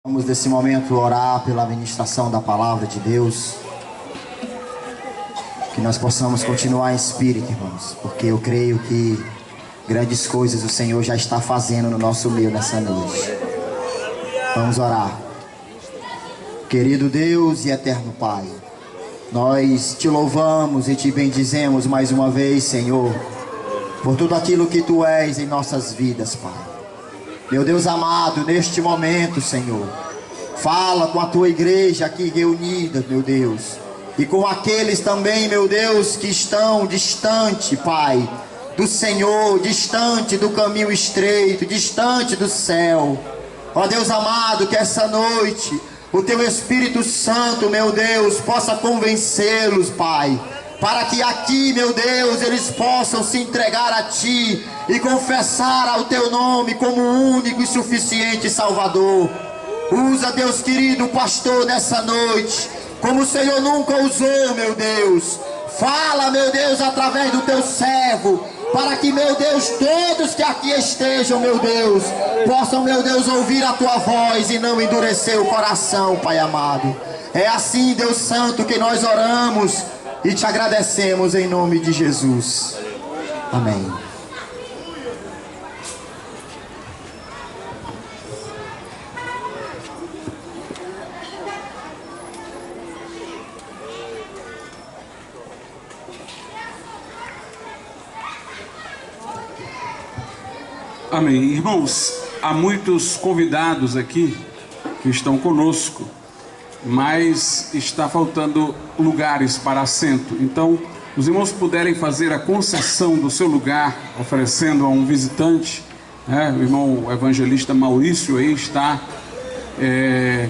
Vamos nesse momento orar pela ministração da palavra de Deus, que nós possamos continuar em espírito, irmãos, porque eu creio que grandes coisas o Senhor já está fazendo no nosso meio nessa noite. Vamos orar. Querido Deus e eterno Pai, nós te louvamos e te bendizemos mais uma vez, Senhor, por tudo aquilo que Tu és em nossas vidas, Pai. Meu Deus amado, neste momento, Senhor, fala com a Tua igreja aqui reunida, meu Deus, e com aqueles também, meu Deus, que estão distante, Pai, do Senhor, distante do caminho estreito, distante do céu. Ó Deus amado, que essa noite o Teu Espírito Santo, meu Deus, possa convencê-los, Pai, para que aqui, meu Deus, eles possam se entregar a Ti e confessar ao Teu nome como único e suficiente Salvador. Usa, Deus querido, o pastor nessa noite, como o Senhor nunca usou, meu Deus. Fala, meu Deus, através do Teu servo, para que, meu Deus, todos que aqui estejam, meu Deus, possam, meu Deus, ouvir a Tua voz e não endurecer o coração, Pai amado. É assim, Deus Santo, que nós oramos e Te agradecemos em nome de Jesus. Amém. Amém. Irmãos, há muitos convidados aqui que estão conosco, mas está faltando lugares para assento. Então, os irmãos puderem fazer a concessão do seu lugar, oferecendo a um visitante, né? O irmão evangelista Maurício aí está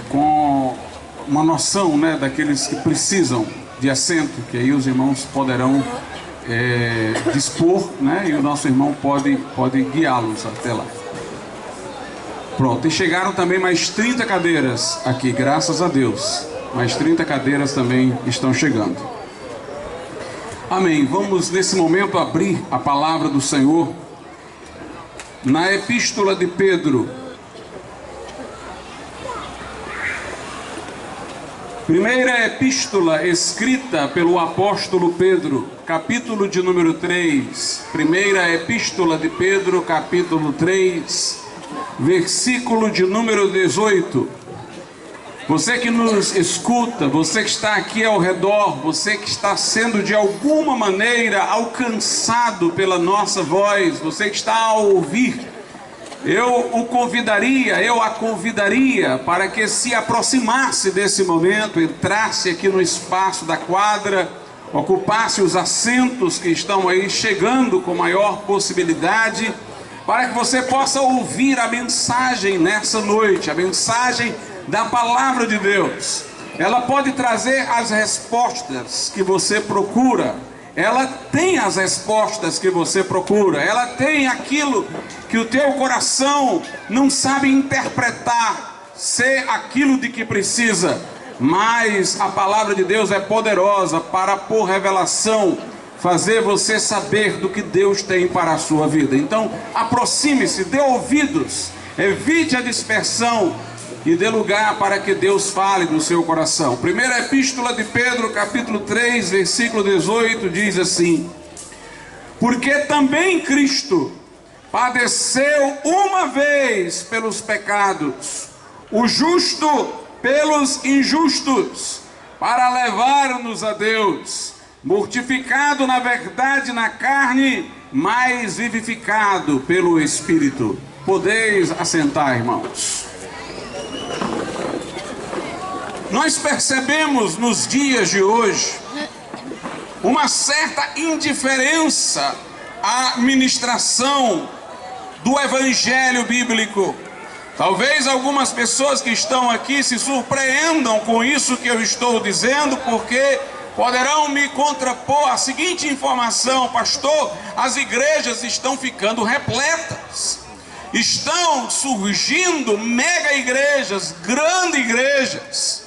com uma noção, né, daqueles que precisam de assento, que aí os irmãos poderão dispor, né, e o nosso irmão pode guiá-los até lá. Pronto, e chegaram também mais 30 cadeiras aqui, graças a Deus. Mais 30 cadeiras também estão chegando. Amém. Vamos nesse momento abrir a palavra do Senhor na Epístola de Pedro. Primeira epístola escrita pelo apóstolo Pedro, capítulo de número 3. Primeira epístola de Pedro, capítulo 3, versículo de número 18. Você que nos escuta, você que está aqui ao redor, você que está sendo de alguma maneira alcançado pela nossa voz, você que está a ouvir, eu a convidaria para que se aproximasse desse momento, entrasse aqui no espaço da quadra, ocupasse os assentos que estão aí chegando com maior possibilidade, para que você possa ouvir a mensagem nessa noite, a mensagem da palavra de Deus. Ela pode trazer as respostas que você procura. Ela tem as respostas que você procura. Ela tem aquilo que o teu coração não sabe interpretar, ser aquilo de que precisa. Mas a palavra de Deus é poderosa para, por revelação, fazer você saber do que Deus tem para a sua vida. Então, aproxime-se, dê ouvidos, evite a dispersão e dê lugar para que Deus fale no seu coração. Primeira epístola de Pedro, capítulo 3, versículo 18, diz assim: porque também Cristo padeceu uma vez pelos pecados, o justo pelos injustos, para levar-nos a Deus, mortificado na verdade na carne, mas vivificado pelo Espírito. Podeis assentar, irmãos. Nós percebemos nos dias de hoje uma certa indiferença à ministração do Evangelho bíblico. Talvez algumas pessoas que estão aqui se surpreendam com isso que eu estou dizendo, porque poderão me contrapor a seguinte informação: pastor, as igrejas estão ficando repletas. Estão surgindo mega igrejas, grandes igrejas,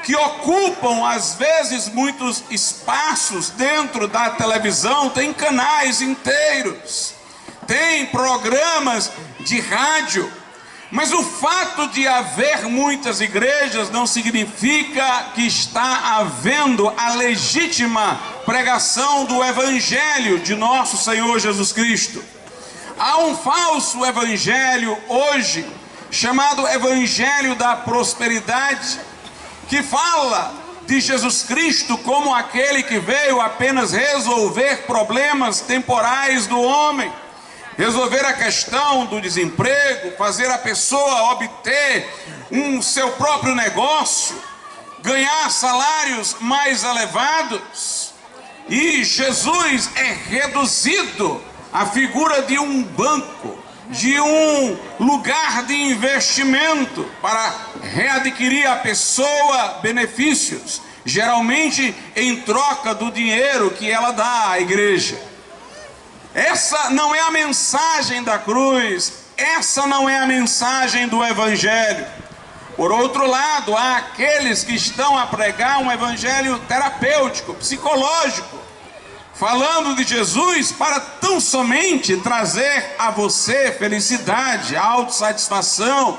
que ocupam às vezes muitos espaços dentro da televisão, tem canais inteiros, tem programas de rádio, Mas o fato de haver muitas igrejas não significa que está havendo a legítima pregação do Evangelho de nosso Senhor Jesus Cristo. Há um falso evangelho hoje, chamado Evangelho da Prosperidade, que fala de Jesus Cristo como aquele que veio apenas resolver problemas temporais do homem, resolver a questão do desemprego, fazer a pessoa obter seu próprio negócio, ganhar salários mais elevados. E Jesus é reduzido à figura de um banco, de um lugar de investimento para readquirir a pessoa benefícios, geralmente em troca do dinheiro que ela dá à igreja. Essa não é a mensagem da cruz, essa não é a mensagem do Evangelho. Por outro lado, há aqueles que estão a pregar um evangelho terapêutico, psicológico, falando de Jesus para tão somente trazer a você felicidade, autossatisfação,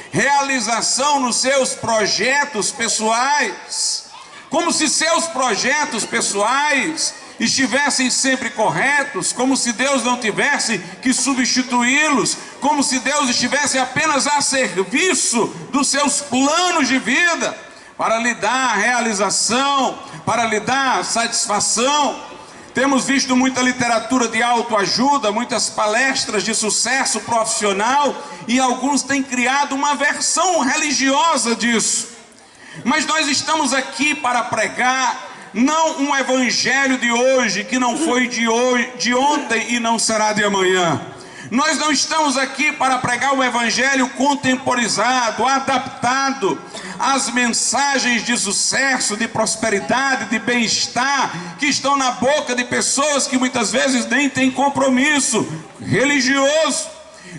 realização nos seus projetos pessoais, como se seus projetos pessoais estivessem sempre corretos, como se Deus não tivesse que substituí-los, como se Deus estivesse apenas a serviço dos seus planos de vida, para lhe dar realização, para lhe dar satisfação. Temos visto muita literatura de autoajuda, muitas palestras de sucesso profissional, e alguns têm criado uma versão religiosa disso. Mas nós estamos aqui para pregar não um evangelho de hoje, que não foi de ontem e não será de amanhã. Nós não estamos aqui para pregar um evangelho contemporizado, adaptado às mensagens de sucesso, de prosperidade, de bem-estar, que estão na boca de pessoas que muitas vezes nem têm compromisso religioso.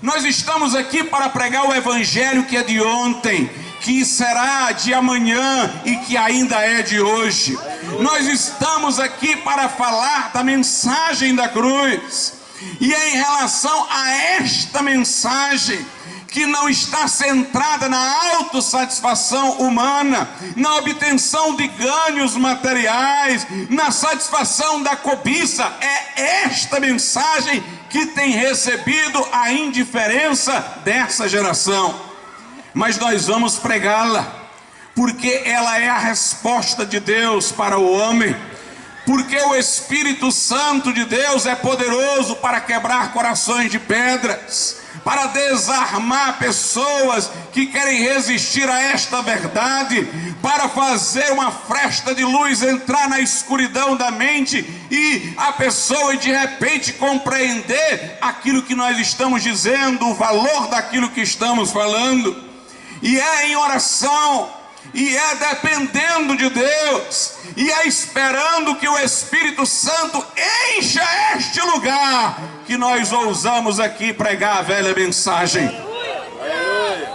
Nós estamos aqui para pregar o evangelho que é de ontem, que será de amanhã e que ainda é de hoje. Nós estamos aqui para falar da mensagem da cruz. E é em relação a esta mensagem, que não está centrada na autossatisfação humana, na obtenção de ganhos materiais, na satisfação da cobiça, é esta mensagem que tem recebido a indiferença dessa geração. Mas nós vamos pregá-la, porque ela é a resposta de Deus para o homem, porque o Espírito Santo de Deus é poderoso para quebrar corações de pedras, para desarmar pessoas que querem resistir a esta verdade, para fazer uma fresta de luz entrar na escuridão da mente e a pessoa de repente compreender aquilo que nós estamos dizendo, o valor daquilo que estamos falando. E é em oração, e é dependendo de Deus, e é esperando que o Espírito Santo encha este lugar, que nós ousamos aqui pregar a velha mensagem,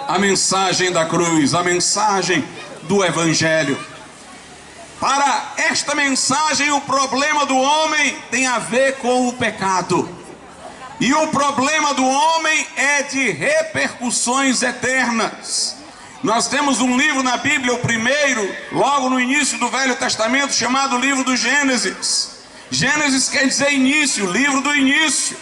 a mensagem da cruz, a mensagem do Evangelho. Para esta mensagem, o problema do homem tem a ver com o pecado, e o problema do homem é de repercussões eternas. Nós temos um livro na Bíblia, o primeiro, logo no início do Velho Testamento, chamado livro do Gênesis. Gênesis quer dizer início, livro do início.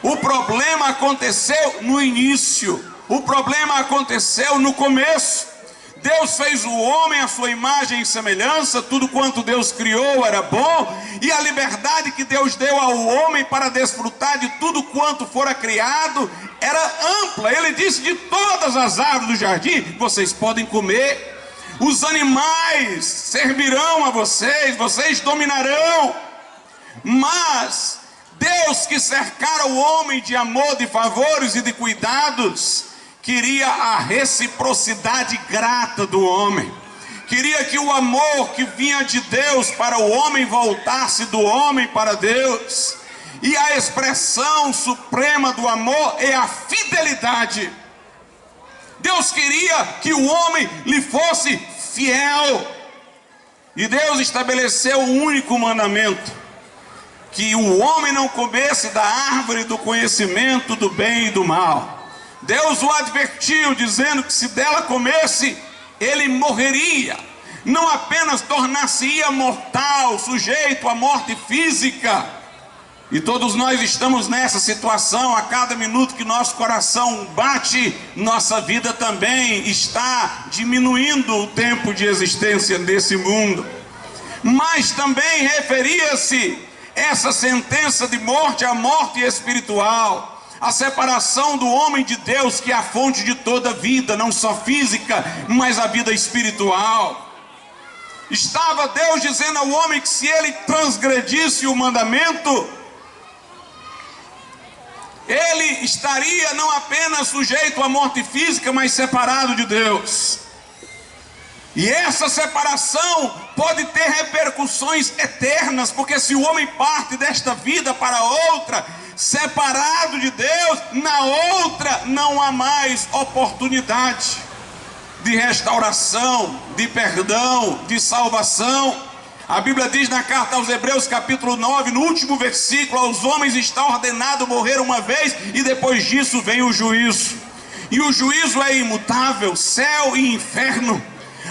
O problema aconteceu no início, o problema aconteceu no começo. Deus fez o homem à sua imagem e semelhança, tudo quanto Deus criou era bom, e a liberdade que Deus deu ao homem para desfrutar de tudo quanto fora criado era ampla. Ele disse: de todas as árvores do jardim vocês podem comer, os animais servirão a vocês, vocês dominarão. Mas Deus, que cercara o homem de amor, de favores e de cuidados, queria a reciprocidade grata do homem, queria que o amor que vinha de Deus para o homem voltasse do homem para Deus. E a expressão suprema do amor é a fidelidade. Deus queria que o homem lhe fosse fiel, e Deus estabeleceu um único mandamento: que o homem não comesse da árvore do conhecimento do bem e do mal. Deus o advertiu, dizendo que se dela comesse, ele morreria. Não apenas tornar-se-ia mortal, sujeito à morte física. E todos nós estamos nessa situação. A cada minuto que nosso coração bate, nossa vida também está diminuindo o tempo de existência desse mundo. Mas também referia-se essa sentença de morte à morte espiritual, a separação do homem de Deus, que é a fonte de toda vida, não só física, mas a vida espiritual. Estava Deus dizendo ao homem que se ele transgredisse o mandamento, ele estaria não apenas sujeito à morte física, mas separado de Deus. E essa separação pode ter repercussões eternas, porque se o homem parte desta vida para outra, separado de Deus, na outra não há mais oportunidade de restauração, de perdão, de salvação. A Bíblia diz na carta aos Hebreus, capítulo 9, no último versículo: aos homens está ordenado morrer uma vez, e depois disso vem o juízo. E o juízo é imutável, céu e inferno.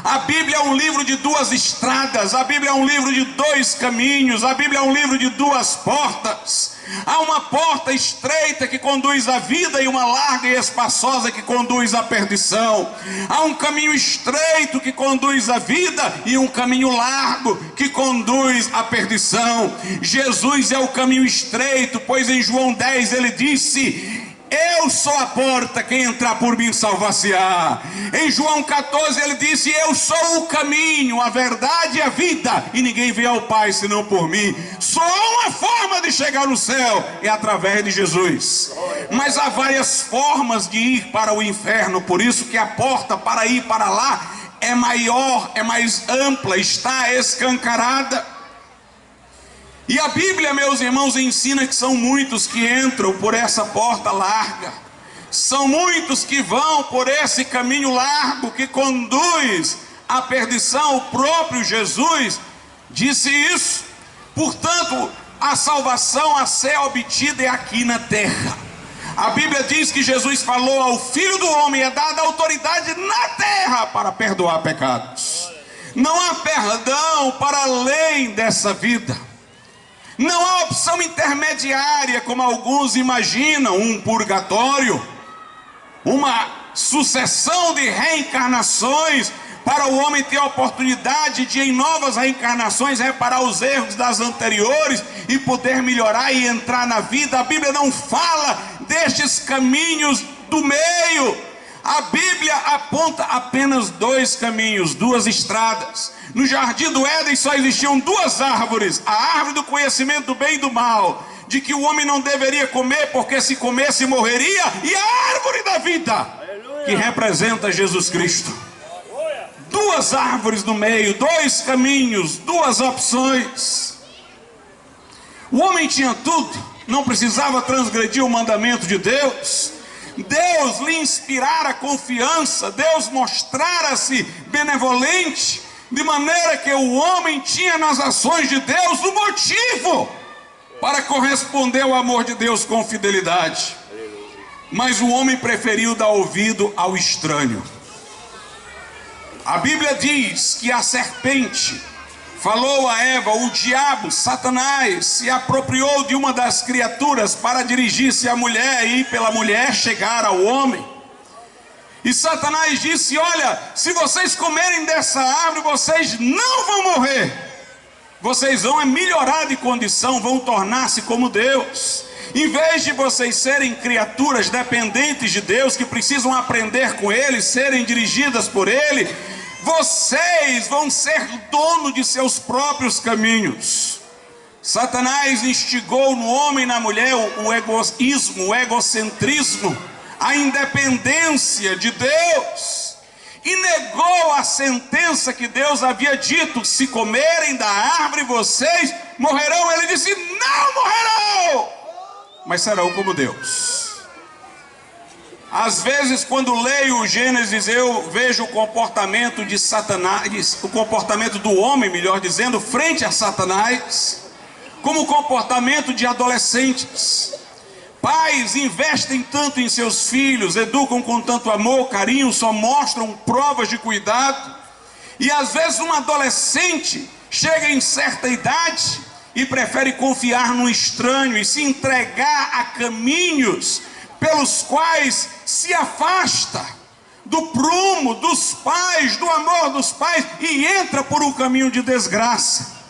A Bíblia é um livro de duas estradas, a Bíblia é um livro de dois caminhos, a Bíblia é um livro de duas portas. Há uma porta estreita que conduz à vida e uma larga e espaçosa que conduz à perdição. Há um caminho estreito que conduz à vida e um caminho largo que conduz à perdição. Jesus é o caminho estreito, pois em João 10 ele disse: eu sou a porta, quem entrar por mim salvar-se-á. Em João 14 ele disse: eu sou o caminho, a verdade e a vida, e ninguém vê ao Pai senão por mim. Só uma forma de chegar no céu, é através de Jesus. Mas há várias formas de ir para o inferno, por isso que a porta para ir para lá é maior, é mais ampla, está escancarada. E a Bíblia, meus irmãos, ensina que são muitos que entram por essa porta larga. São muitos que vão por esse caminho largo que conduz à perdição. O próprio Jesus disse isso. Portanto, a salvação a ser obtida é aqui na terra. A Bíblia diz que Jesus falou: ao Filho do Homem é dada autoridade na terra para perdoar pecados. Não há perdão para além dessa vida. Não há opção intermediária, como alguns imaginam, um purgatório, uma sucessão de reencarnações para o homem ter a oportunidade de, em novas reencarnações, reparar os erros das anteriores e poder melhorar e entrar na vida. A Bíblia não fala destes caminhos do meio. A Bíblia aponta apenas dois caminhos, duas estradas. No jardim do Éden só existiam duas árvores: a árvore do conhecimento do bem e do mal, de que o homem não deveria comer, porque se comesse morreria, e a árvore da vida, que representa Jesus Cristo. Duas árvores no meio, dois caminhos, duas opções. O homem tinha tudo, não precisava transgredir o mandamento de Deus. Deus lhe inspirara confiança, Deus mostrara-se benevolente, de maneira que o homem tinha nas ações de Deus o motivo para corresponder ao amor de Deus com fidelidade. Mas o homem preferiu dar ouvido ao estranho. A Bíblia diz que a serpente falou a Eva, o diabo, Satanás, se apropriou de uma das criaturas para dirigir-se à mulher e pela mulher chegar ao homem. E Satanás disse: olha, se vocês comerem dessa árvore, vocês não vão morrer. Vocês vão melhorar de condição, vão tornar-se como Deus. Em vez de vocês serem criaturas dependentes de Deus, que precisam aprender com Ele, serem dirigidas por Ele, vocês vão ser dono de seus próprios caminhos. Satanás instigou no homem e na mulher o egoísmo, o egocentrismo, a independência de Deus, e negou a sentença que Deus havia dito: se comerem da árvore vocês morrerão. Ele disse: não morrerão, mas serão como Deus. Às vezes, quando leio o Gênesis, eu vejo o comportamento de Satanás, o comportamento do homem, melhor dizendo, frente a Satanás, como o comportamento de adolescentes. Pais investem tanto em seus filhos, educam com tanto amor, carinho, só mostram provas de cuidado. E às vezes um adolescente chega em certa idade e prefere confiar no estranho e se entregar a caminhos pelos quais se afasta do prumo dos pais, do amor dos pais, e entra por um caminho de desgraça.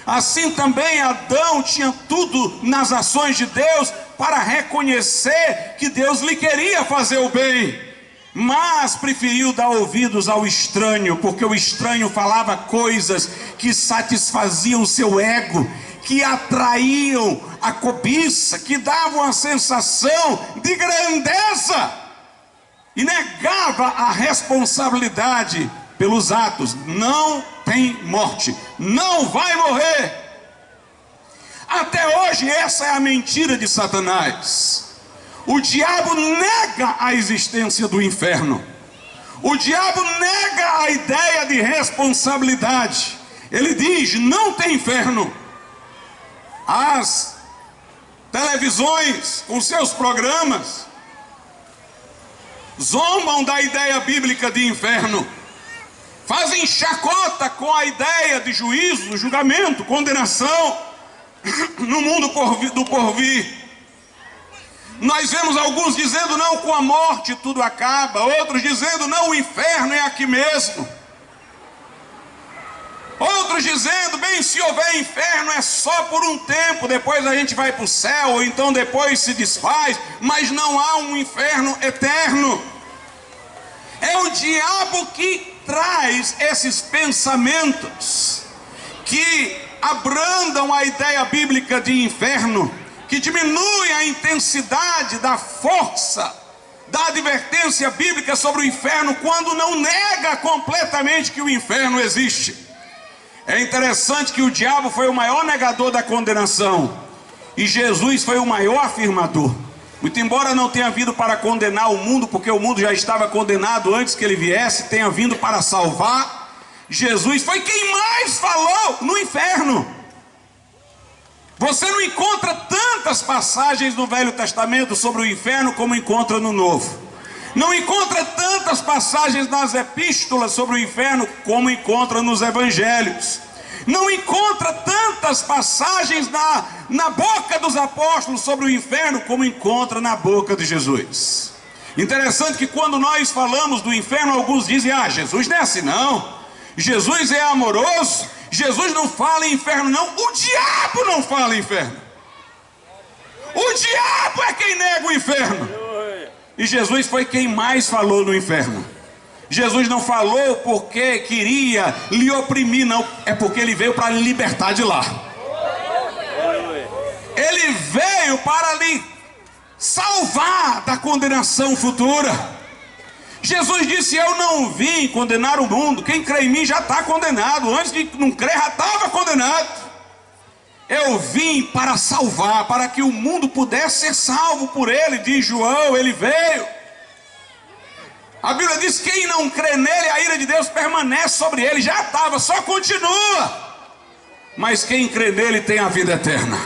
Assim também Adão tinha tudo nas ações de Deus para reconhecer que Deus lhe queria fazer o bem, mas preferiu dar ouvidos ao estranho, porque o estranho falava coisas que satisfaziam o seu ego, que atraíam a cobiça, que davam a sensação de grandeza, e negava a responsabilidade pelos atos. Não tem morte, não vai morrer. Até hoje essa é a mentira de Satanás. O diabo nega a existência do inferno. O diabo nega a ideia de responsabilidade. Ele diz: não tem inferno. As televisões, com seus programas, zombam da ideia bíblica de inferno. Fazem chacota com a ideia de juízo, julgamento, condenação no mundo do porvir. Nós vemos alguns dizendo: não, com a morte tudo acaba. Outros dizendo: não, o inferno é aqui mesmo. Outros dizendo: bem, se houver inferno é só por um tempo, depois a gente vai para o céu, ou então depois se desfaz, mas não há um inferno eterno. É o diabo que traz esses pensamentos que abrandam a ideia bíblica de inferno, que diminuem a intensidade da força da advertência bíblica sobre o inferno, quando não nega completamente que o inferno existe. É interessante que o diabo foi o maior negador da condenação e Jesus foi o maior afirmador. Muito embora não tenha vindo para condenar o mundo, porque o mundo já estava condenado antes que ele viesse, tenha vindo para salvar, Jesus foi quem mais falou no inferno. Você não encontra tantas passagens no Velho Testamento sobre o inferno como encontra no Novo. Não encontra tantas passagens nas epístolas sobre o inferno como encontra nos evangelhos. Não encontra tantas passagens na boca dos apóstolos sobre o inferno como encontra na boca de Jesus. Interessante que quando nós falamos do inferno, alguns dizem: ah, Jesus não é assim não, Jesus é amoroso, Jesus não fala em inferno não. O diabo não fala em inferno. O diabo é quem nega o inferno. E Jesus foi quem mais falou no inferno. Jesus não falou porque queria lhe oprimir, não. É porque ele veio para lhe libertar de lá. Ele veio para lhe salvar da condenação futura. Jesus disse: eu não vim condenar o mundo. Quem crê em mim já está condenado. Antes de não crer, já estava condenado. Eu vim para salvar, para que o mundo pudesse ser salvo por ele. Diz João, ele veio. A Bíblia diz: quem não crê nele, a ira de Deus permanece sobre ele. Já estava, só continua. Mas quem crê nele tem a vida eterna.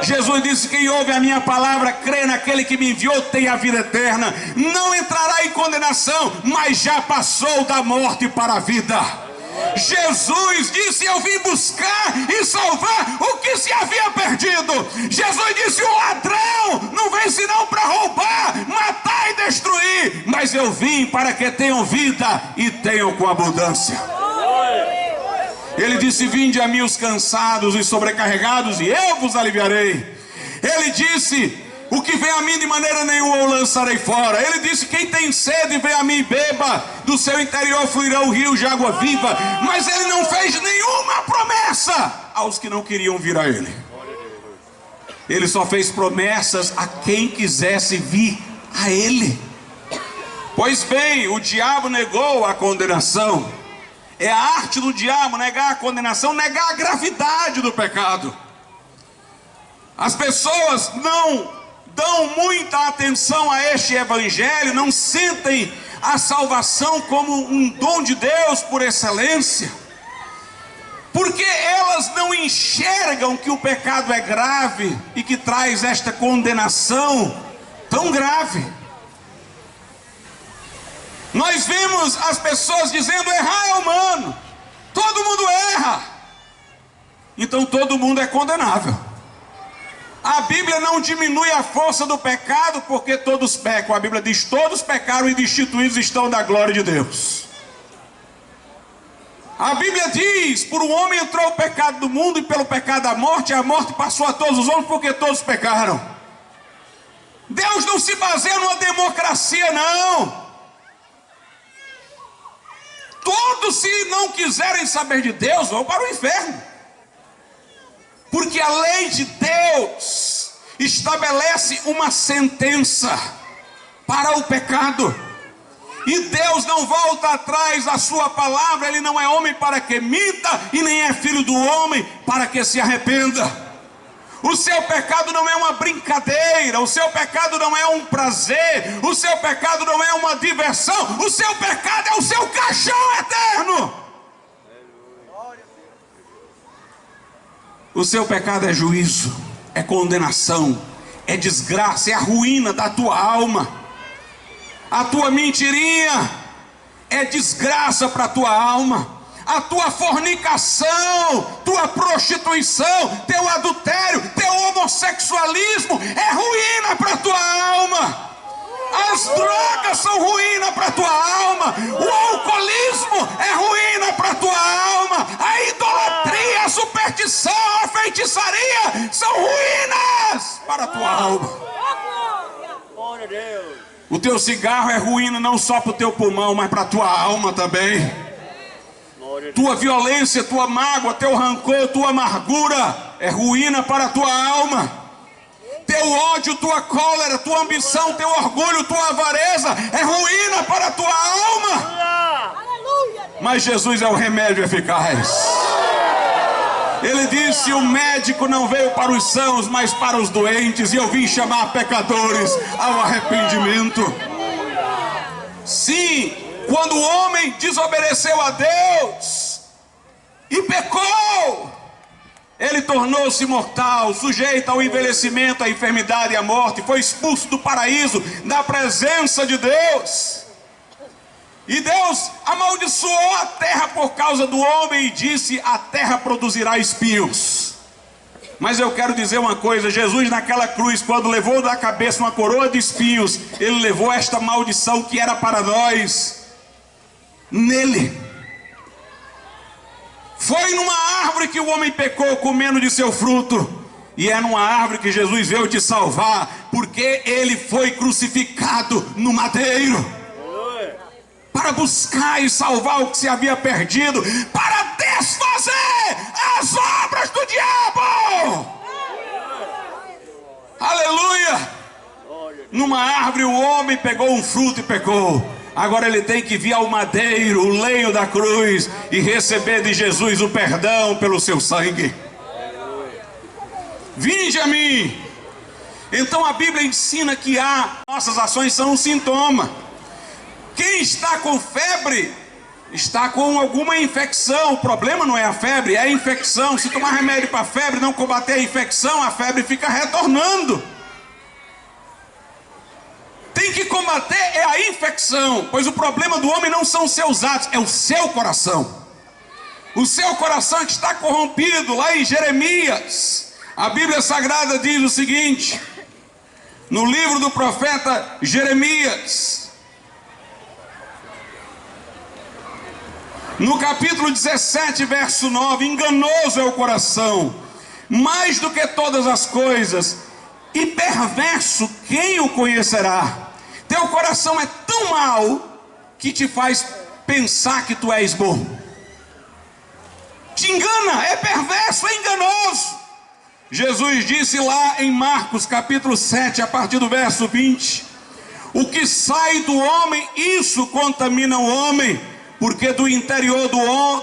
Jesus disse: quem ouve a minha palavra, crê naquele que me enviou, tem a vida eterna. Não entrará em condenação, mas já passou da morte para a vida. Jesus disse: eu vim buscar e salvar o que se havia perdido. Jesus disse: o ladrão não vem senão para roubar, matar e destruir, mas eu vim para que tenham vida e tenham com abundância. Ele disse: vinde a mim os cansados e sobrecarregados, e eu vos aliviarei. Ele disse: o que vem a mim de maneira nenhuma eu lançarei fora. Ele disse: quem tem sede vem a mim e beba, do seu interior fluirão rios de água viva. Mas ele não fez nenhuma promessa aos que não queriam vir a ele. Ele só fez promessas a quem quisesse vir a ele. Pois bem, o diabo negou a condenação. É a arte do diabo negar a condenação, negar a gravidade do pecado. As pessoas não dão muita atenção a este evangelho, não sentem a salvação como um dom de Deus por excelência. Porque elas não enxergam que o pecado é grave e que traz esta condenação tão grave. Nós vemos as pessoas dizendo: errar é humano, todo mundo erra, então todo mundo é condenável. A Bíblia não diminui a força do pecado porque todos pecam. A Bíblia diz: todos pecaram e destituídos estão da glória de Deus. A Bíblia diz: por um homem entrou o pecado do mundo, e pelo pecado a morte passou a todos os homens porque todos pecaram. Deus não se baseia numa democracia, não. Todos, se não quiserem saber de Deus, vão para o inferno. Porque a lei de Deus estabelece uma sentença para o pecado. E Deus não volta atrás da sua palavra. Ele não é homem para que minta, e nem é filho do homem para que se arrependa. O seu pecado não é uma brincadeira, o seu pecado não é um prazer, o seu pecado não é uma diversão, o seu pecado é o seu caixão eterno. O seu pecado é juízo, é condenação, é desgraça, é a ruína da tua alma. A tua mentirinha é desgraça para a tua alma. A tua fornicação, tua prostituição, teu adultério, teu homossexualismo é ruína para a tua alma. As drogas são ruína para a tua alma. O alcoolismo é ruína para a tua alma. A idolatria, a superstição, a feitiçaria são ruínas para a tua alma. O teu cigarro é ruína não só para o teu pulmão, mas para a tua alma também. Tua violência, tua mágoa, teu rancor, tua amargura é ruína para a tua alma. Teu ódio, tua cólera, tua ambição, teu orgulho, tua avareza é ruína para a tua alma. Mas Jesus é o remédio eficaz. Ele disse: o médico não veio para os sãos, mas para os doentes, e eu vim chamar pecadores ao arrependimento. Sim, quando o homem desobedeceu a Deus e pecou, ele tornou-se mortal, sujeito ao envelhecimento, à enfermidade e à morte. Foi expulso do paraíso, da presença de Deus. E Deus amaldiçoou a terra por causa do homem e disse: a terra produzirá espinhos. Mas eu quero dizer uma coisa: Jesus naquela cruz, quando levou da cabeça uma coroa de espinhos, ele levou esta maldição que era para nós nele. Foi numa árvore que o homem pecou, comendo de seu fruto, e é numa árvore que Jesus veio te salvar, porque ele foi crucificado no madeiro para buscar e salvar o que se havia perdido, para desfazer as obras do diabo. Aleluia! Numa árvore o homem pegou um fruto e pecou. Agora ele tem que vir ao madeiro, o lenho da cruz, e receber de Jesus o perdão pelo seu sangue. Vinde a mim. Então a Bíblia ensina que nossas ações são um sintoma. Quem está com febre está com alguma infecção. O problema não é a febre, é a infecção. Se tomar remédio para a febre, não combater a infecção, a febre fica retornando. Tem que combater é a infecção, pois o problema do homem não são os seus atos, é o seu coração. O seu coração que está corrompido. Lá em Jeremias, a Bíblia Sagrada diz o seguinte, no livro do profeta Jeremias, no capítulo 17, verso 9: enganoso é o coração, mais do que todas as coisas, e perverso, quem o conhecerá? Teu coração é tão mau que te faz pensar que tu és bom. Te engana, é perverso, é enganoso. Jesus disse lá em Marcos capítulo 7, a partir do verso 20: o que sai do homem, isso contamina o homem, porque do interior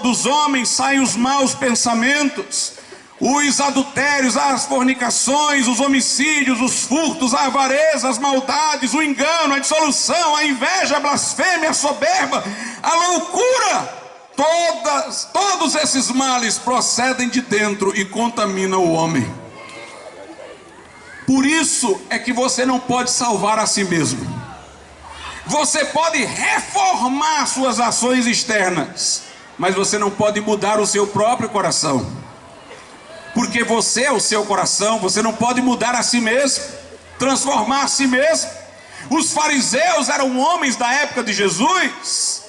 dos homens saem os maus pensamentos, os adultérios, as fornicações, os homicídios, os furtos, a avareza, as maldades, o engano, a dissolução, a inveja, a blasfêmia, a soberba, a loucura. Todo todos esses males procedem de dentro e contaminam o homem. Por isso é que você não pode salvar a si mesmo. Você pode reformar suas ações externas, mas você não pode mudar o seu próprio coração. Porque você é o seu coração, você não pode mudar a si mesmo, transformar a si mesmo. Os fariseus eram homens da época de Jesus,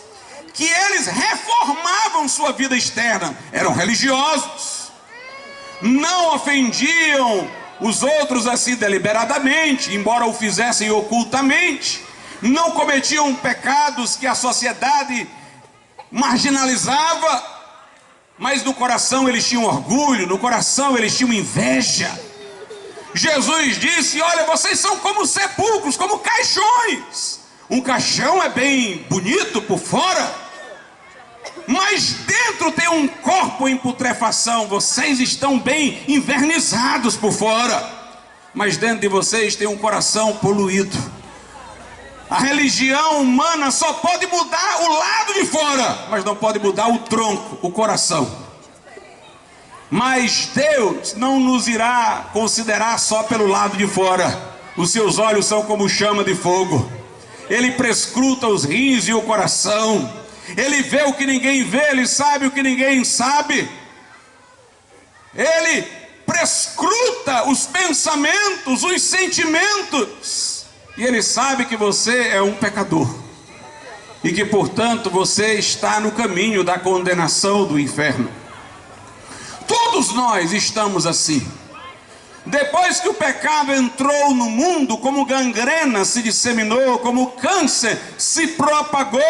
que eles reformavam sua vida externa, eram religiosos, não ofendiam os outros assim deliberadamente, embora o fizessem ocultamente, não cometiam pecados que a sociedade marginalizava, mas no coração eles tinham orgulho, no coração eles tinham inveja. Jesus disse: olha, vocês são como sepulcros, como caixões. Um caixão é bem bonito por fora, mas dentro tem um corpo em putrefação. Vocês estão bem invernizados por fora, mas dentro de vocês tem um coração poluído. A religião humana só pode mudar o lado de fora, mas não pode mudar o tronco, o coração. Mas Deus não nos irá considerar só pelo lado de fora. Os seus olhos são como chama de fogo. Ele prescruta os rins e o coração. Ele vê o que ninguém vê, ele sabe o que ninguém sabe. Ele prescruta os pensamentos, os sentimentos. E ele sabe que você é um pecador. E que, portanto, você está no caminho da condenação do inferno. Todos nós estamos assim. Depois que o pecado entrou no mundo, como gangrena se disseminou, como câncer se propagou,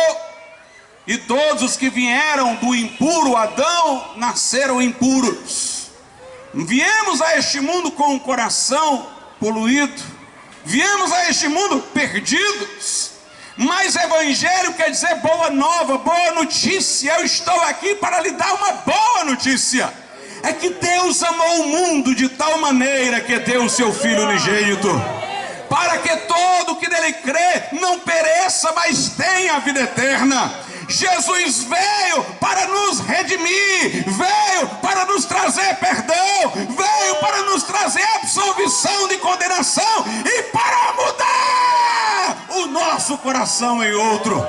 e todos os que vieram do impuro Adão nasceram impuros. Viemos a este mundo com o coração poluído, viemos a este mundo perdidos. Mas evangelho quer dizer boa nova, boa notícia. Eu estou aqui para lhe dar uma boa notícia. É que Deus amou o mundo de tal maneira que deu o seu Filho unigênito, para que todo que nele crê não pereça, mas tenha a vida eterna. Jesus veio para nos redimir, veio para nos trazer perdão, veio para nos trazer absolvição de condenação e para mudar o nosso coração em outro.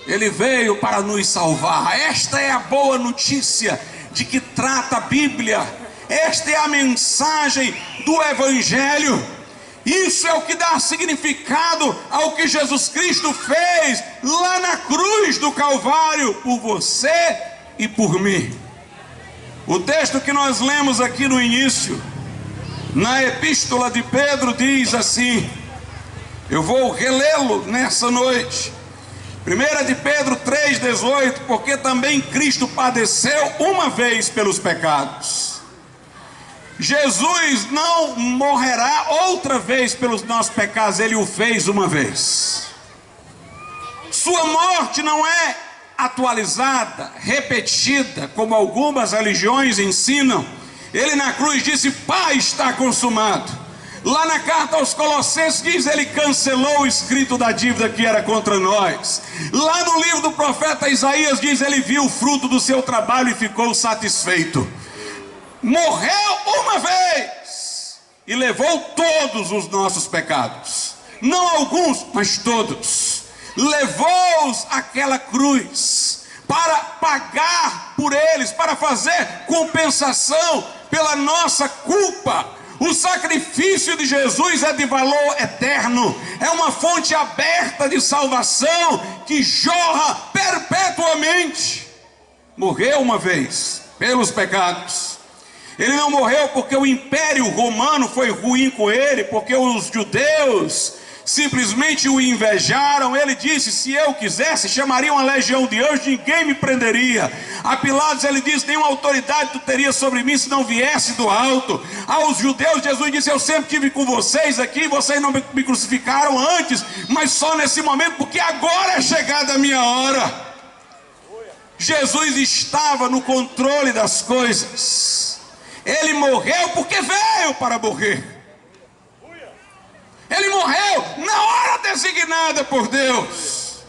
Ele veio para nos salvar. Esta é a boa notícia de que trata a Bíblia. Esta é a mensagem do Evangelho. Isso é o que dá significado ao que Jesus Cristo fez lá na cruz do Calvário, por você e por mim. O texto que nós lemos aqui no início, na Epístola de Pedro, diz assim, eu vou relê-lo nessa noite. 1 de Pedro 3,18, porque também Cristo padeceu uma vez pelos pecados. Jesus não morrerá outra vez pelos nossos pecados, Ele o fez uma vez. Sua morte não é atualizada, repetida, como algumas religiões ensinam. Ele na cruz disse, Pai, está consumado. Lá na carta aos Colossenses diz, ele cancelou o escrito da dívida que era contra nós. Lá no livro do profeta Isaías diz, ele viu o fruto do seu trabalho e ficou satisfeito. Morreu uma vez e levou todos os nossos pecados. Não alguns, mas todos. Levou-os àquela cruz para pagar por eles, para fazer compensação pela nossa culpa. O sacrifício de Jesus é de valor eterno, é uma fonte aberta de salvação que jorra perpetuamente. Morreu uma vez pelos pecados. Ele não morreu porque o Império Romano foi ruim com ele, porque os judeus simplesmente o invejaram. Ele disse, se eu quisesse, chamaria uma legião de anjos, ninguém me prenderia. A Pilatos ele disse, nenhuma autoridade tu teria sobre mim se não viesse do alto. Aos judeus Jesus disse, eu sempre estive com vocês aqui, vocês não me crucificaram antes, mas só nesse momento, porque agora é chegada a minha hora. Jesus estava no controle das coisas. Ele morreu porque veio para morrer. Ele morreu na hora designada por Deus.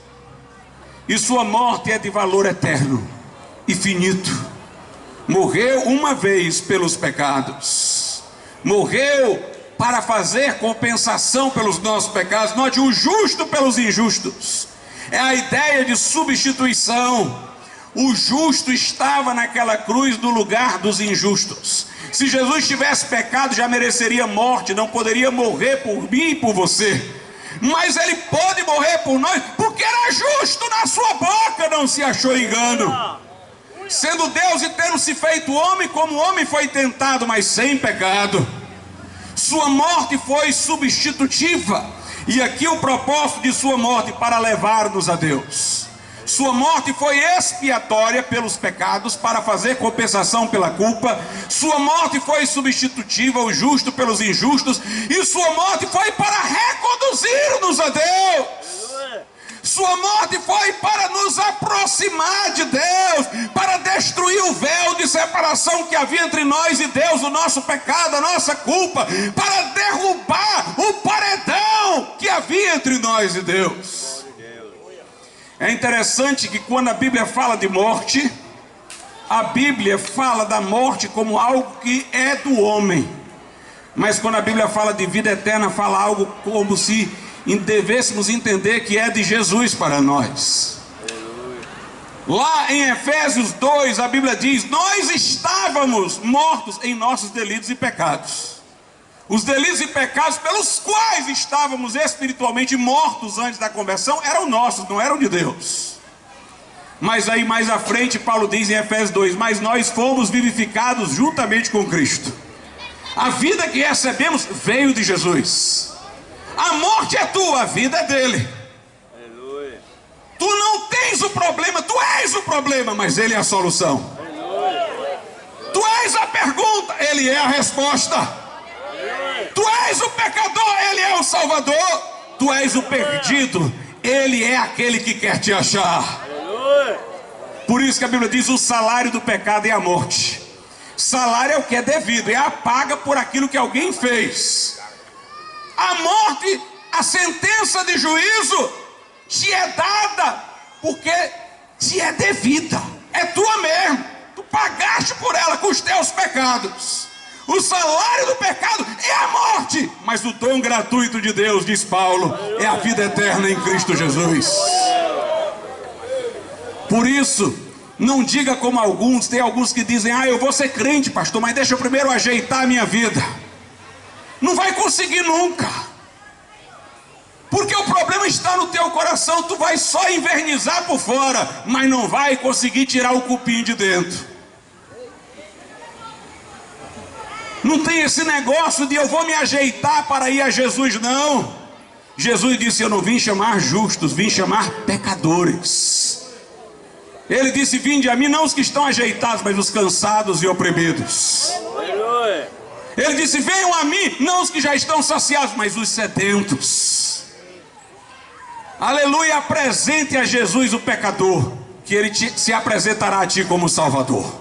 e sua morte é de valor eterno e finito. Morreu uma vez pelos pecados, morreu para fazer compensação pelos nossos pecados. Note, o justo pelos injustos. É a ideia de substituição. O justo estava naquela cruz no lugar dos injustos. Se Jesus tivesse pecado, já mereceria morte, não poderia morrer por mim e por você. Mas ele pôde morrer por nós, porque era justo, na sua boca não se achou engano. Sendo Deus e tendo se feito homem, como homem foi tentado, mas sem pecado. Sua morte foi substitutiva. E aqui o propósito de sua morte, para levar-nos a Deus. Sua morte foi expiatória pelos pecados, para fazer compensação pela culpa. Sua morte foi substitutiva, o justo pelos injustos. E sua morte foi para reconduzir-nos a Deus. Sua morte foi para nos aproximar de Deus, para destruir o véu de separação que havia entre nós e Deus, o nosso pecado, a nossa culpa, para derrubar o paredão que havia entre nós e Deus. É interessante que quando a Bíblia fala de morte, a Bíblia fala da morte como algo que é do homem. Mas quando a Bíblia fala de vida eterna, fala algo como se devêssemos entender que é de Jesus para nós. Lá em Efésios 2, a Bíblia diz: nós estávamos mortos em nossos delitos e pecados. Os delitos e pecados pelos quais estávamos espiritualmente mortos antes da conversão eram nossos, não eram de Deus. Mas aí mais à frente Paulo diz em Efésios 2: mas nós fomos vivificados juntamente com Cristo. A vida que recebemos veio de Jesus. A morte é tua, a vida é dele. Aleluia. Tu não tens o problema, tu és o problema, mas ele é a solução. Aleluia. Tu és a pergunta, ele é a resposta. Aleluia. Tu és o pecador, ele é o salvador. Tu és o perdido, ele é aquele que quer te achar. Aleluia. Por isso que a Bíblia diz: o salário do pecado é a morte. Salário é o que é devido, é a paga por aquilo que alguém fez. A morte, a sentença de juízo, te é dada porque te é devida. É tua mesmo. Tu pagaste por ela com os teus pecados. O salário do pecado é a morte, mas o dom gratuito de Deus, diz Paulo, é a vida eterna em Cristo Jesus. Por isso, não diga como alguns. Tem alguns que dizem: eu vou ser crente, pastor, mas deixa eu primeiro ajeitar a minha vida. Não vai conseguir nunca, porque o problema está no teu coração. Tu vai só invernizar por fora, mas não vai conseguir tirar o cupim de dentro. Não tem esse negócio de eu vou me ajeitar para ir a Jesus, não. Jesus disse: eu não vim chamar justos, vim chamar pecadores. Ele disse: vinde a mim, não os que estão ajeitados, mas os cansados e oprimidos. Ele disse: venham a mim, não os que já estão saciados, mas os sedentos. Aleluia. Apresente a Jesus o pecador, que ele se apresentará a ti como Salvador.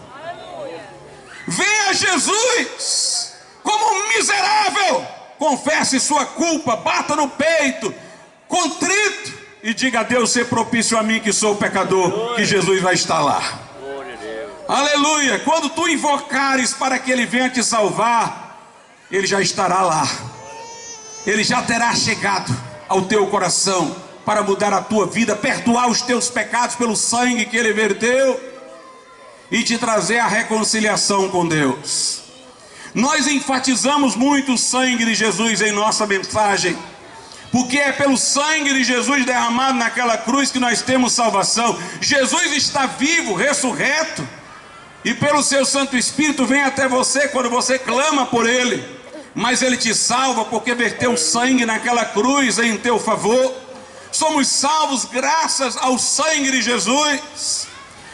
Venha a Jesus como um miserável, confesse sua culpa, bata no peito, contrito, e diga a Deus: ser propício a mim que sou pecador, que Jesus vai estar lá. Aleluia. Quando tu invocares para que ele venha te salvar, ele já estará lá. Ele já terá chegado ao teu coração para mudar a tua vida, perdoar os teus pecados pelo sangue que ele verteu e te trazer a reconciliação com Deus. Nós enfatizamos muito o sangue de Jesus em nossa mensagem, porque é pelo sangue de Jesus derramado naquela cruz que nós temos salvação. Jesus está vivo, ressurreto, e pelo seu Santo Espírito vem até você quando você clama por ele. Mas ele te salva porque verteu sangue naquela cruz em teu favor. Somos salvos graças ao sangue de Jesus.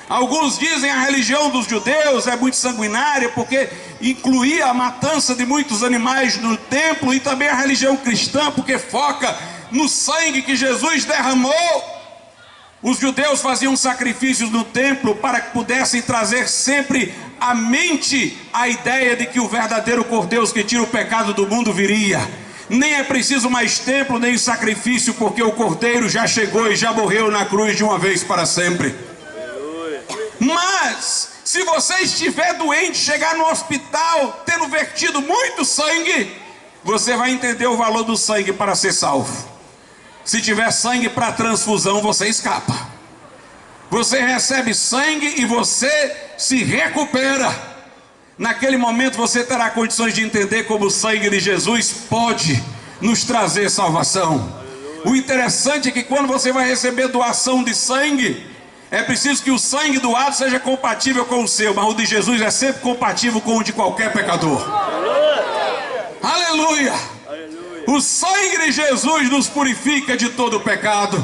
Alguns dizem a religião dos judeus é muito sanguinária, porque incluía a matança de muitos animais no templo, e também a religião cristã, porque foca no sangue que Jesus derramou. Os judeus faziam sacrifícios no templo para que pudessem trazer sempre à mente a ideia de que o verdadeiro Cordeiro que tira o pecado do mundo viria. Nem é preciso mais templo, nem sacrifício, porque o Cordeiro já chegou e já morreu na cruz de uma vez para sempre. Mas, se você estiver doente, chegar no hospital, tendo vertido muito sangue, você vai entender o valor do sangue para ser salvo. Se tiver sangue para transfusão, você escapa. Você recebe sangue e você se recupera. Naquele momento você terá condições de entender como o sangue de Jesus pode nos trazer salvação. O interessante é que quando você vai receber doação de sangue, é preciso que o sangue doado seja compatível com o seu, mas o de Jesus é sempre compatível com o de qualquer pecador. Aleluia! O sangue de Jesus nos purifica de todo pecado.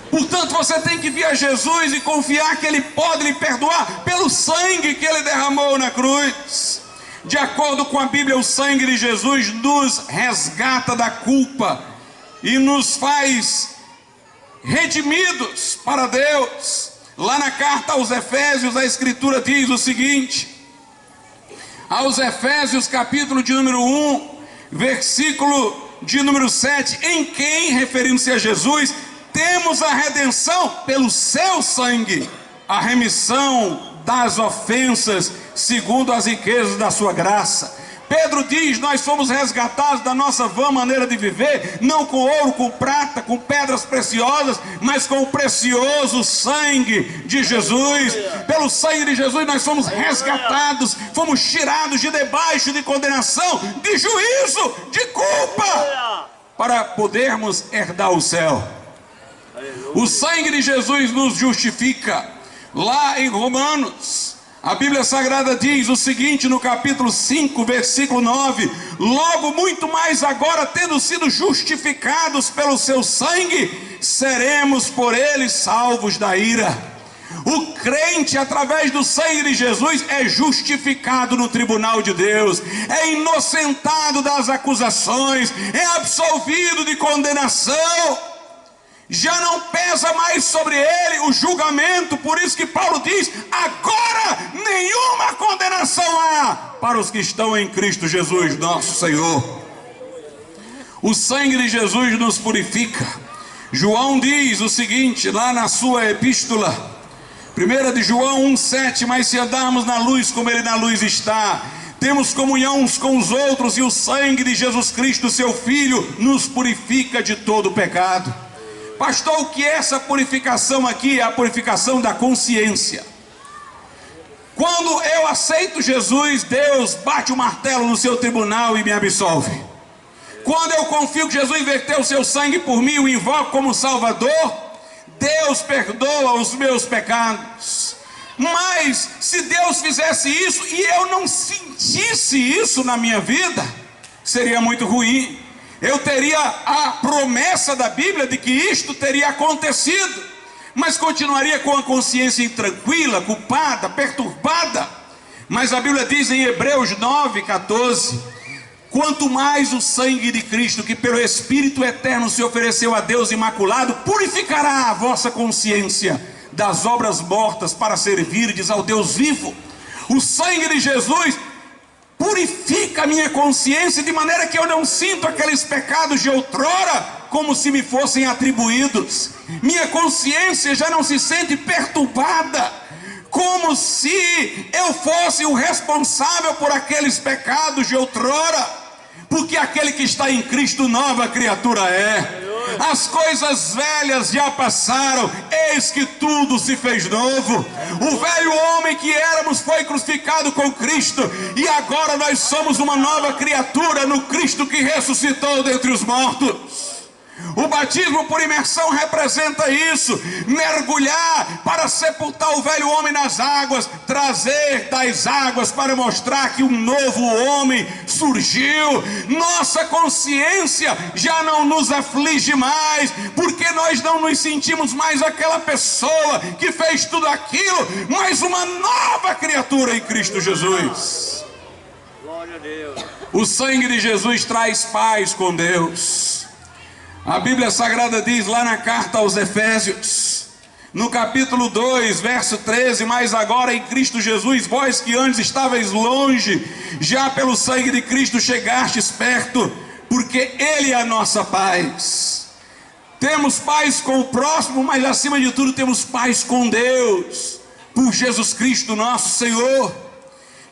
Portanto, você tem que vir a Jesus e confiar que Ele pode lhe perdoar pelo sangue que Ele derramou na cruz. De acordo com a Bíblia, o sangue de Jesus nos resgata da culpa e nos faz redimidos para Deus. Lá na carta aos Efésios, a Escritura diz o seguinte: aos Efésios, capítulo de número 1, versículo de número 7, em quem, referindo-se a Jesus, temos a redenção pelo seu sangue, a remissão das ofensas, segundo as riquezas da sua graça. Pedro diz: nós somos resgatados da nossa vã maneira de viver, não com ouro, com prata, com pedras preciosas, mas com o precioso sangue de Jesus. Pelo sangue de Jesus nós somos resgatados, fomos tirados de debaixo de condenação, de juízo, de culpa, para podermos herdar o céu. O sangue de Jesus nos justifica. Lá em Romanos, a Bíblia Sagrada diz o seguinte, no capítulo 5, versículo 9: logo muito mais agora, tendo sido justificados pelo seu sangue, seremos por ele salvos da ira. O crente, através do sangue de Jesus, é justificado no tribunal de Deus, é inocentado das acusações, é absolvido de condenação. Já não pesa mais sobre ele o julgamento. Por isso que Paulo diz: agora nenhuma condenação há para os que estão em Cristo Jesus nosso Senhor. O sangue de Jesus nos purifica. João diz o seguinte, lá na sua epístola, 1 de João 1,7: mas se andarmos na luz como ele na luz está, temos comunhão uns com os outros, e o sangue de Jesus Cristo, seu Filho, nos purifica de todo pecado. Pastor, o que é essa purificação aqui? É a purificação da consciência. Quando eu aceito Jesus, Deus bate o martelo no seu tribunal e me absolve. Quando eu confio que Jesus verteu o seu sangue por mim e o invoco como Salvador, Deus perdoa os meus pecados. Mas se Deus fizesse isso e eu não sentisse isso na minha vida, seria muito ruim. Eu teria a promessa da Bíblia de que isto teria acontecido, mas continuaria com a consciência intranquila, culpada, perturbada. Mas a Bíblia diz em Hebreus 9,14: quanto mais o sangue de Cristo, que pelo Espírito eterno se ofereceu a Deus imaculado, purificará a vossa consciência das obras mortas para servirdes ao Deus vivo. O sangue de Jesus purifica a minha consciência de maneira que eu não sinto aqueles pecados de outrora como se me fossem atribuídos. Minha consciência já não se sente perturbada, como se eu fosse o responsável por aqueles pecados de outrora, porque aquele que está em Cristo nova criatura é. As coisas velhas já passaram, eis que tudo se fez novo. O velho homem que éramos foi crucificado com Cristo, e agora nós somos uma nova criatura no Cristo que ressuscitou dentre os mortos. O batismo por imersão representa isso: mergulhar para sepultar o velho homem nas águas, trazer das águas para mostrar que um novo homem surgiu. Nossa consciência já não nos aflige mais, porque nós não nos sentimos mais aquela pessoa que fez tudo aquilo, mas uma nova criatura em Cristo Jesus. Glória a Deus. O sangue de Jesus traz paz com Deus. A Bíblia Sagrada diz lá na carta aos Efésios, no capítulo 2, verso 13: mas agora em Cristo Jesus, vós que antes estáveis longe, já pelo sangue de Cristo chegastes perto. porque Ele é a nossa paz. Temos paz com o próximo, mas acima de tudo temos paz com Deus, por Jesus Cristo nosso Senhor.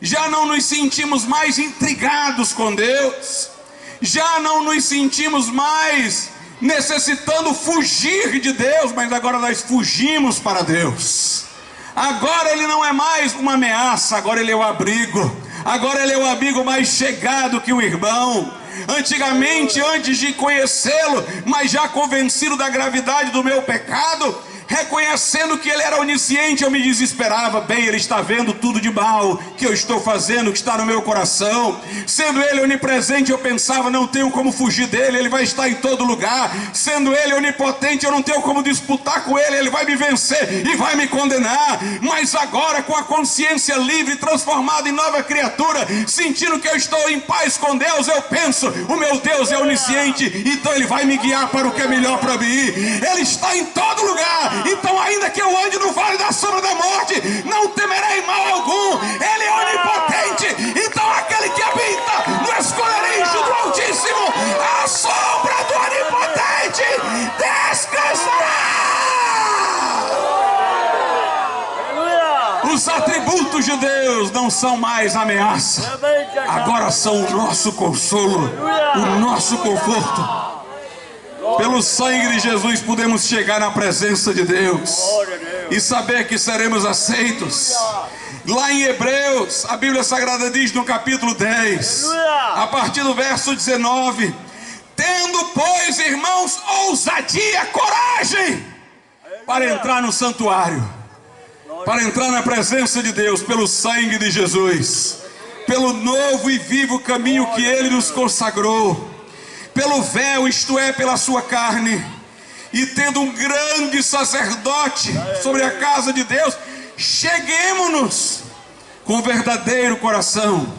Já não nos sentimos mais intrigados com Deus, já não nos sentimos mais necessitando fugir de Deus, mas agora nós fugimos para Deus. Agora Ele não é mais uma ameaça, agora Ele é o abrigo. Agora Ele é o amigo mais chegado que o irmão. Antigamente, antes de conhecê-lo, mas já convencido da gravidade do meu pecado, reconhecendo que Ele era onisciente, eu me desesperava. Bem, Ele está vendo tudo de mal que eu estou fazendo, que está no meu coração. Sendo Ele onipresente, eu pensava, não tenho como fugir dEle, Ele vai estar em todo lugar. Sendo Ele onipotente, eu não tenho como disputar com Ele, Ele vai me vencer e vai me condenar. Mas agora, com a consciência livre, transformada em nova criatura, sentindo que eu estou em paz com Deus, eu penso, o meu Deus é onisciente, então Ele vai me guiar para o que é melhor para mim. Ele está em todo lugar. Então, ainda que eu ande no vale da sombra da morte, não temerei mal algum. Ele é onipotente. Então, aquele que habita no esconderijo do Altíssimo, à sombra do Onipotente, descansará. Os atributos de Deus não são mais ameaça, agora são o nosso consolo, o nosso conforto. Pelo sangue de Jesus podemos chegar na presença de Deus e saber que seremos aceitos. Lá em Hebreus, a Bíblia Sagrada diz no capítulo 10, a partir do verso 19: tendo, pois, irmãos, ousadia, coragem, para entrar no santuário, para entrar na presença de Deus, pelo sangue de Jesus, pelo novo e vivo caminho que Ele nos consagrou, pelo véu, isto é, pela sua carne, e tendo um grande sacerdote sobre a casa de Deus, cheguemo-nos com verdadeiro coração,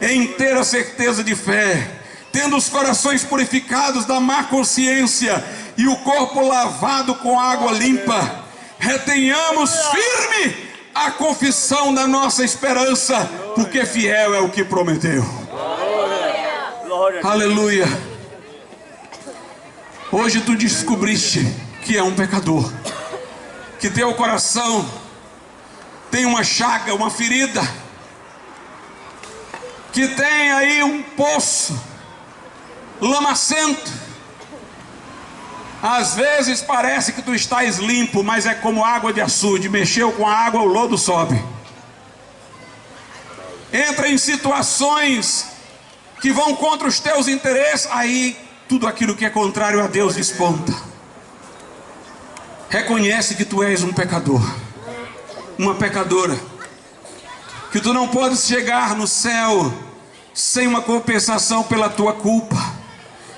em inteira certeza de fé, tendo os corações purificados da má consciência e o corpo lavado com água limpa, retenhamos firme a confissão da nossa esperança, porque fiel é o que prometeu. Aleluia. Hoje tu descobriste que é um pecador, que teu coração tem uma chaga, uma ferida, que tem aí um poço lamacento. Às vezes parece que tu estás limpo, mas é como água de açude, mexeu com a água, o lodo sobe. Entra em situações que vão contra os teus interesses, aí tudo aquilo que é contrário a Deus desponta. Reconhece que tu és um pecador, uma pecadora, que tu não podes chegar no céu sem uma compensação pela tua culpa,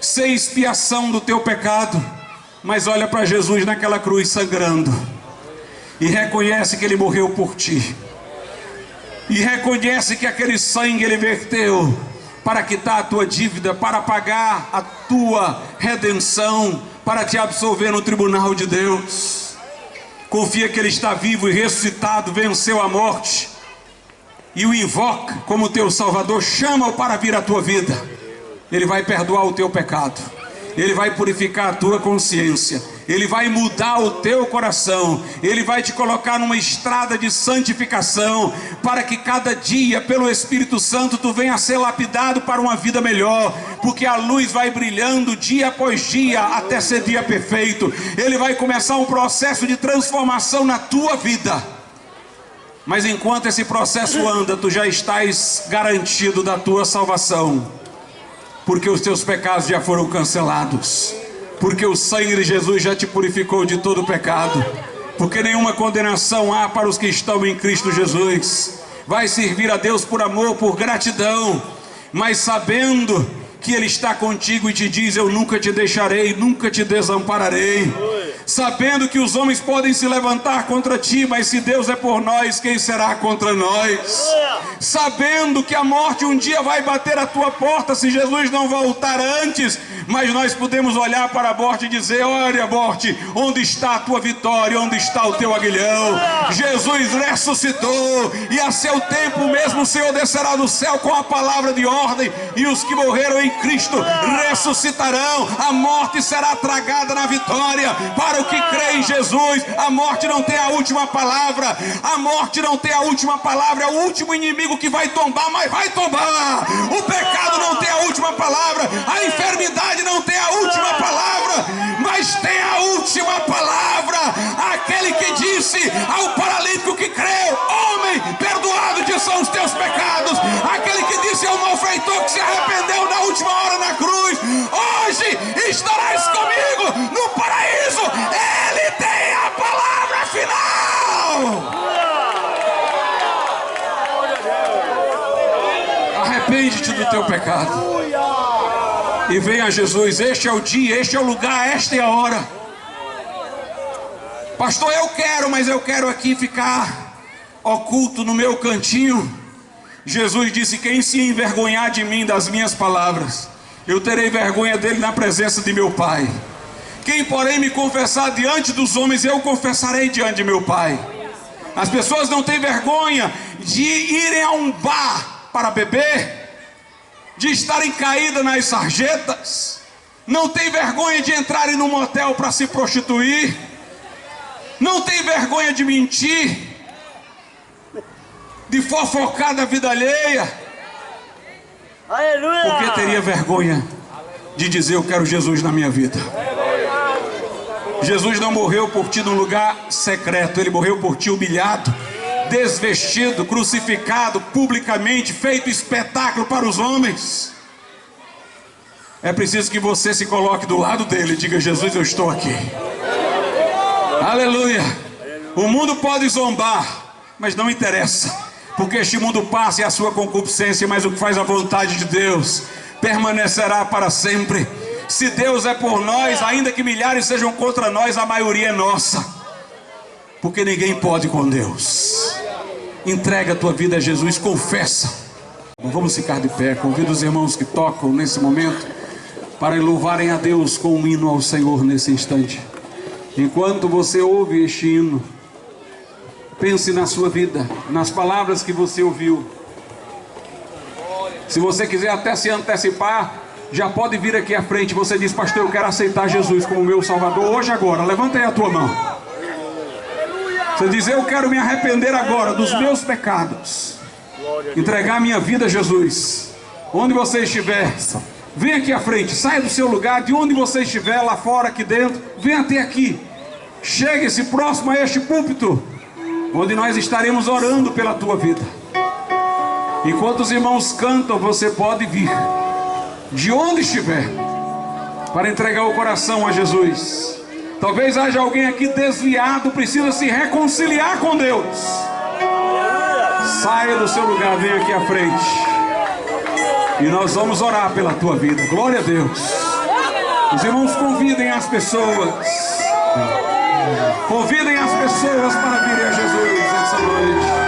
sem expiação do teu pecado. Mas olha para Jesus naquela cruz sangrando e reconhece que Ele morreu por ti, e reconhece que aquele sangue Ele verteu para quitar a tua dívida, para pagar a tua redenção, para te absolver no tribunal de Deus. Confia que Ele está vivo e ressuscitado, venceu a morte, e o invoca como teu Salvador. Chama-o para vir à tua vida. Ele vai perdoar o teu pecado, Ele vai purificar a tua consciência, Ele vai mudar o teu coração, Ele vai te colocar numa estrada de santificação, para que cada dia, pelo Espírito Santo, tu venha a ser lapidado para uma vida melhor, porque a luz vai brilhando dia após dia, até ser dia perfeito. Ele vai começar um processo de transformação na tua vida, mas enquanto esse processo anda, tu já estás garantido da tua salvação, porque os teus pecados já foram cancelados, porque o sangue de Jesus já te purificou de todo pecado, porque nenhuma condenação há para os que estão em Cristo Jesus. Vai servir a Deus por amor, por gratidão, mas sabendo que Ele está contigo e te diz: eu nunca te deixarei, nunca te desampararei. sabendo que os homens podem se levantar contra ti, mas se Deus é por nós, quem será contra nós? Sabendo que a morte um dia vai bater a tua porta, se Jesus não voltar antes, mas nós podemos olhar para a morte e dizer: olha, morte, onde está a tua vitória, onde está o teu aguilhão? Jesus ressuscitou, e a seu tempo mesmo o Senhor descerá do céu com a palavra de ordem, e os que morreram em Cristo ressuscitarão. A morte será tragada na vitória. Para o que crê em Jesus, a morte não tem a última palavra. A morte não tem a última palavra. É o último inimigo que vai tombar, mas vai tombar. O pecado não tem a última palavra. A enfermidade não tem a última palavra, mas tem a última palavra. Aquele que disse ao paralítico que creu: homem, perdoado te são os teus pecados. Aquele que disse ao malfeitor que se arrependeu na última hora na cruz: hoje estarás comigo no paraíso. Ele tem a palavra final. Arrepende-te do teu pecado e venha a Jesus. Este é o dia, este é o lugar, esta é a hora. Pastor, eu quero, mas eu quero aqui ficar oculto no meu cantinho. Jesus disse: quem se envergonhar de mim, das minhas palavras, eu terei vergonha dele na presença de meu Pai. Quem, porém, me confessar diante dos homens, eu confessarei diante de meu Pai. As pessoas não têm vergonha de irem a um bar para beber, de estarem caídas nas sarjetas, não tem vergonha de entrarem num motel para se prostituir, não tem vergonha de mentir, de fofocar da vida alheia. Aleluia! Por que teria vergonha de dizer: eu quero Jesus na minha vida? Jesus não morreu por ti num lugar secreto, ele morreu por ti humilhado, desvestido, crucificado publicamente, feito espetáculo para os homens. É preciso que você se coloque do lado dele e diga: Jesus, eu estou aqui. Aleluia. O mundo pode zombar, mas não interessa, porque este mundo passa e a sua concupiscência, mas o que faz a vontade de Deus permanecerá para sempre. Se Deus é por nós, ainda que milhares sejam contra nós, a maioria é nossa, porque ninguém pode com Deus. Entrega a tua vida a Jesus, confessa. Vamos ficar de pé. Convido os irmãos que tocam nesse momento para louvarem a Deus com um hino ao Senhor nesse instante. Enquanto você ouve este hino, pense na sua vida, nas palavras que você ouviu. Se você quiser até se antecipar, já pode vir aqui à frente. Você diz: pastor, eu quero aceitar Jesus como meu Salvador hoje, agora. Levanta aí a tua mão. Você diz: eu quero me arrepender agora dos meus pecados, entregar minha vida a Jesus. Onde você estiver, vem aqui à frente, saia do seu lugar, de onde você estiver, lá fora, aqui dentro, vem até aqui. Chegue-se próximo a este púlpito, onde nós estaremos orando pela tua vida. Enquanto os irmãos cantam, você pode vir, de onde estiver, para entregar o coração a Jesus. Talvez haja alguém aqui desviado, precisa se reconciliar com Deus. Saia do seu lugar, vem aqui à frente, e nós vamos orar pela tua vida. Glória a Deus. Os irmãos convidem as pessoas, convidem as pessoas para virem a Jesus essa noite.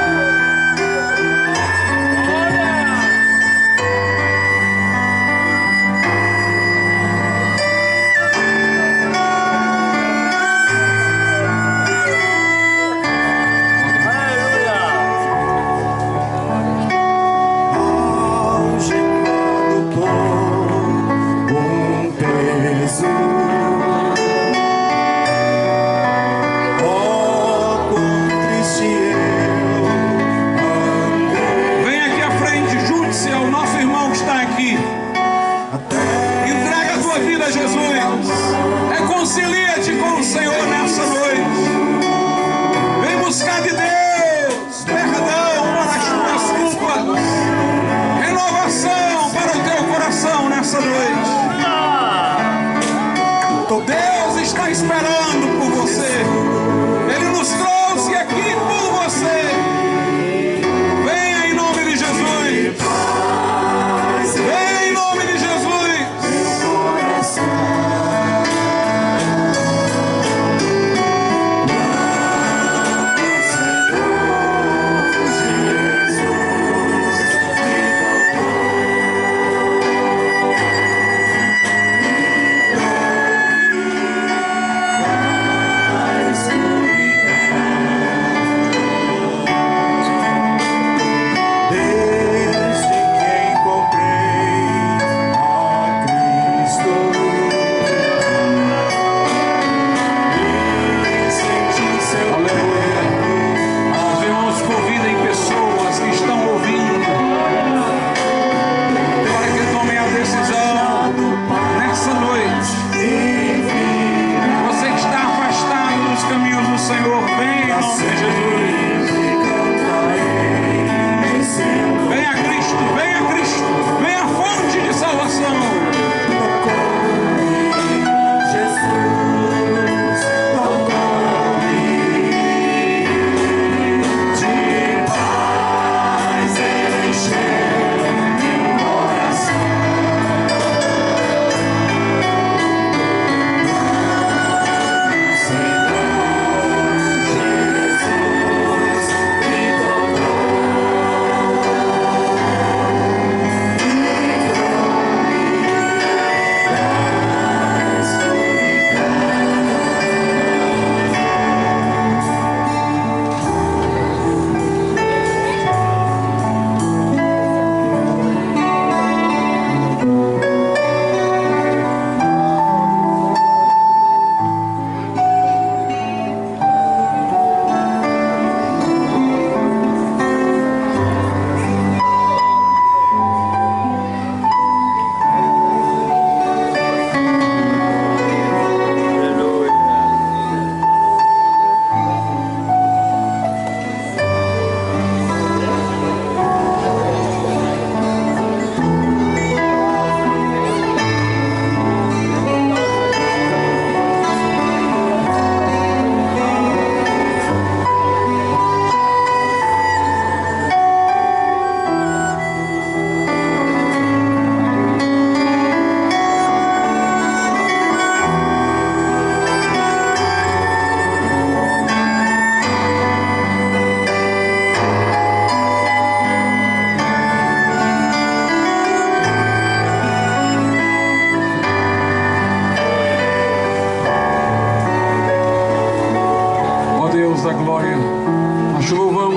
Oh, quão triste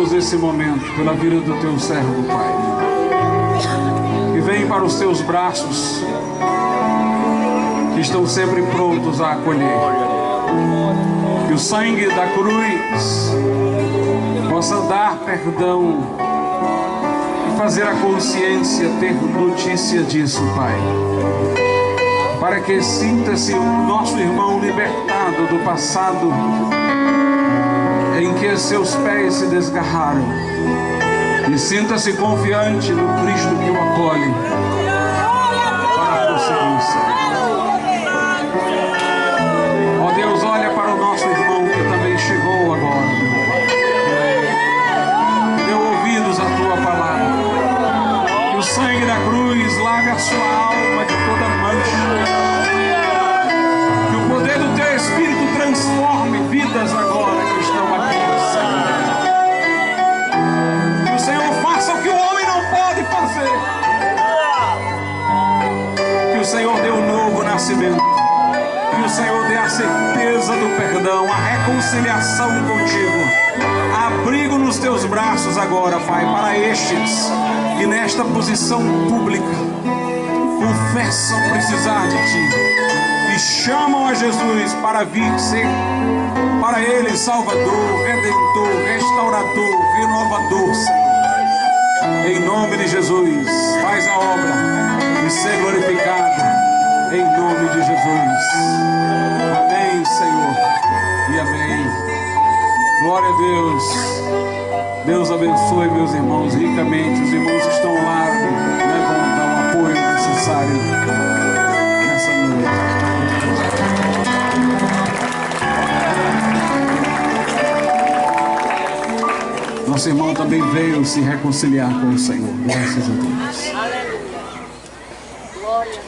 Deus, esse momento, pela vida do teu servo, Pai, que vem para os teus braços, que estão sempre prontos a acolher. Que o sangue da cruz possa dar perdão e fazer a consciência ter notícia disso, Pai. Para que sinta-se o nosso irmão libertado do passado em que seus pés se desgarraram, e sinta-se confiante no Cristo que o acolhe para a prosseguência. Ó Deus, olha para o nosso irmão que também chegou agora, meu Pai. Dê ouvidos à tua palavra. Que o sangue da cruz lave a sua alma de toda mancha. Que o poder do teu Espírito transforme vidas agora que estão aqui, Senhor. Que o Senhor faça o que o homem não pode fazer. Que o Senhor dê um novo nascimento. Que o Senhor dê a certeza do perdão, a reconciliação contigo. Abrigo nos teus braços agora, Pai, para estes que nesta posição pública confessam precisar de Ti e chamam a Jesus para vir ser para eles Salvador, Redentor, Restaurador, Renovador, Senhor. Em nome de Jesus, faz a obra e ser glorificado. Em nome de Jesus. Amém, Senhor. E amém. Glória a Deus. Deus abençoe meus irmãos ricamente. Os irmãos que estão lá, né, vão dar o apoio necessário nessa noite. Nosso irmão também veio se reconciliar com o Senhor. Graças a Deus. Glória.